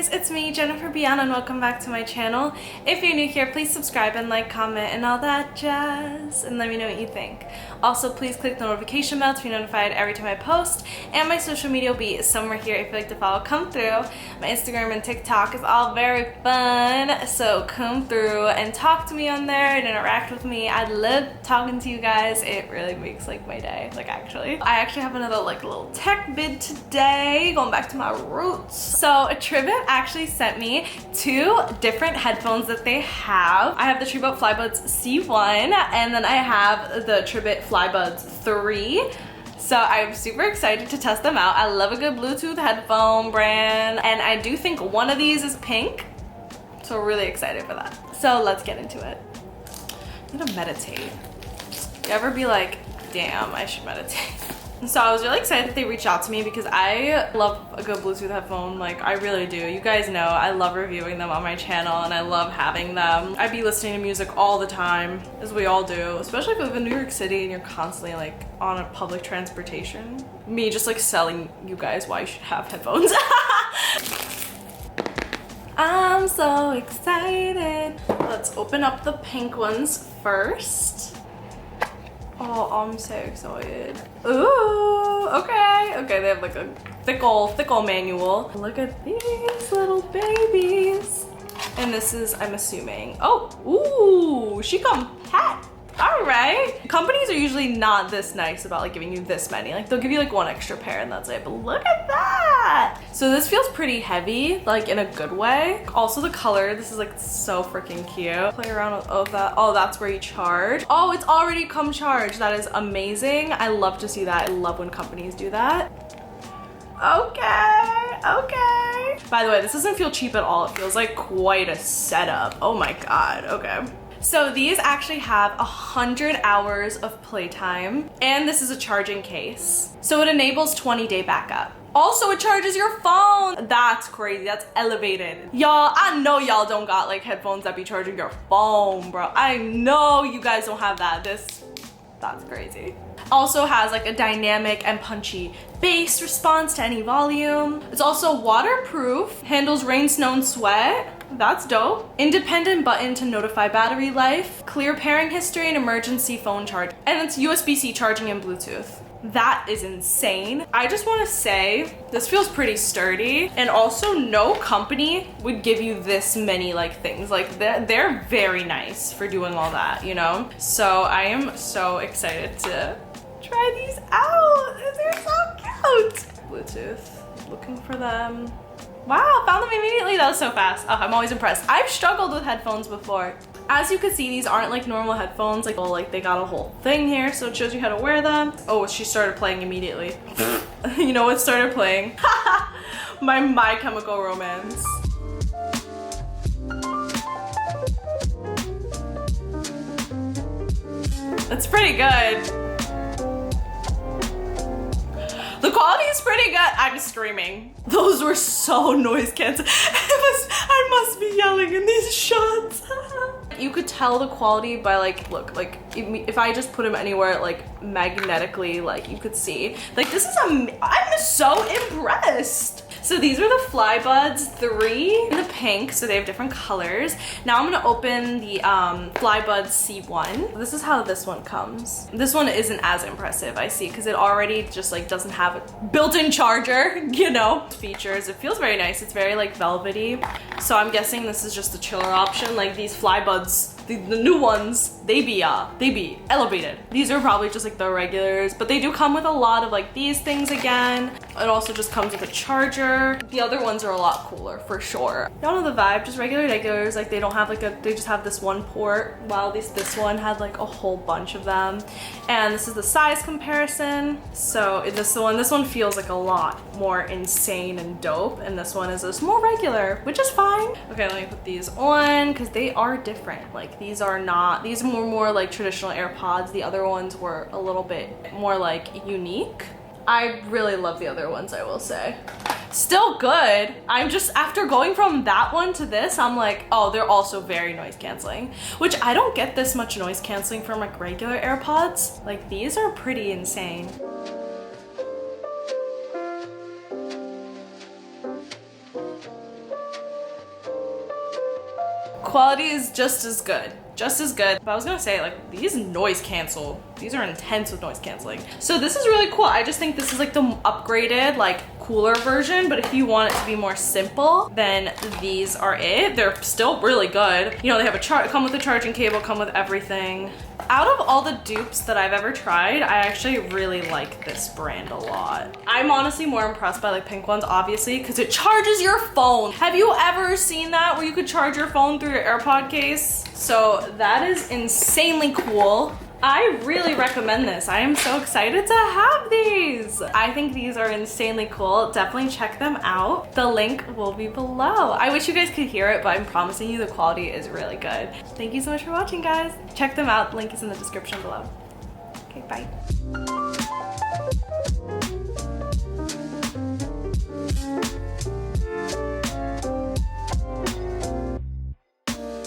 guys, it's me, Jennifer-Biana, and welcome back to my channel. If you're new here, please subscribe and like, comment, and all that jazz, and let me know what you think. Also, please click the notification bell to be notified every time I post, and my social media will be somewhere here if you'd like to follow. Come through. My Instagram and TikTok is all very fun, so come through and talk to me on there and interact with me. I love talking to you guys. It really makes like my day, like actually. I actually have another like little tech vid today, going back to my roots. So Tribit actually sent me 2 different headphones that they have. I have the Tribit FlyBuds C1 and then I have the Tribit FlyBuds 3. So I'm super excited to test them out. I love a good Bluetooth headphone brand, and I do think one of these is pink. So really excited for that. So let's get into it. I'm gonna meditate. You ever be like, damn, I should meditate? So I was really excited that they reached out to me because I love a good Bluetooth headphone. Like, I really do. You guys know I love reviewing them on my channel and I love having them. I be listening to music all the time, as we all do, especially if you live in New York City and you're constantly like on a public transportation. Me just like selling you guys why you should have headphones. I'm so excited. Let's open up the pink ones first. Oh, I'm so excited. Ooh, okay. Okay, they have like a thick old manual. Look at these little babies. And this is, I'm assuming, oh, ooh, she come pat. All right. Companies are usually not this nice about like giving you this many. Like they'll give you like 1 extra pair and that's it. But look at that. So this feels pretty heavy, like in a good way. Also the color, this is like so freaking cute. Play around with that. Oh, that's where you charge. Oh, it's already come charged. That is amazing. I love to see that. I love when companies do that. Okay. By the way, this doesn't feel cheap at all. It feels like quite a setup. Oh my God, okay. So these actually have 100 hours of playtime, and this is a charging case. So it enables 20-day backup. Also, it charges your phone. That's crazy, that's elevated. Y'all, I know y'all don't got like headphones that be charging your phone, bro. I know you guys don't have that. That's crazy. Also has like a dynamic and punchy bass response to any volume. It's also waterproof, handles rain, snow, and sweat. That's dope. Independent button to notify battery life, clear pairing history, and emergency phone charge. And it's USB-C charging and Bluetooth. That is insane. I just want to say this feels pretty sturdy, and also no company would give you this many like things. Like they're very nice for doing all that, you know? So I am so excited to try these out. They're so cute. Bluetooth, looking for them. Wow, found them immediately. That was so fast. Oh, I'm always impressed. I've struggled with headphones before. As you can see, these aren't like normal headphones. Like they got a whole thing here, so it shows you how to wear them. Oh, she started playing immediately. You know what started playing? My Chemical Romance. It's pretty good. The quality is pretty good. I'm screaming. Those were so noise canceling. I must be yelling in these shots. You could tell the quality by like, look, like if I just put them anywhere like magnetically, like you could see. Like this is I'm so impressed. So these are the FlyBuds 3 in the pink, so they have different colors. Now I'm gonna open the FlyBuds C1. This is how this one comes. This one isn't as impressive, I see, because it already just like doesn't have a built-in charger, you know. Features, it feels very nice. It's very like velvety. So I'm guessing this is just the chiller option. Like these FlyBuds, the new ones, they be elevated. These are probably just like the regulars, but they do come with a lot of like these things again. It also just comes with a charger. The other ones are a lot cooler for sure. Y'all know the vibe, just regulars. Like they don't have like they just have this one port, while this one had like a whole bunch of them. And this is the size comparison. So this one feels like a lot more insane and dope, and this one is just more regular, which is fine. Okay, let me put these on because they are different. Like these are more like traditional AirPods. The other ones were a little bit more like unique. I really love the other ones, I will say. Still good. I'm just, after going from that one to this, I'm like, oh, they're also very noise canceling, which I don't get this much noise canceling from like regular AirPods. Like these are pretty insane. quality is just as good. Just as good. But I was gonna say, like, these noise cancel. These are intense with noise canceling. So this is really cool. I just think this is like the upgraded, like, cooler version, but if you want it to be more simple, then these are it. They're still really good. You know, they have come with a charging cable, come with everything. Out of all the dupes that I've ever tried, I actually really like this brand a lot. I'm honestly more impressed by like pink ones, obviously, because it charges your phone. Have you ever seen that where you could charge your phone through your AirPod case? So that is insanely cool. I really recommend this. I am so excited to have these. I think these are insanely cool. Definitely check them out. The link will be below. I wish you guys could hear it, but I'm promising you the quality is really good. Thank you so much for watching, guys. Check them out. The link is in the description below. Okay, bye.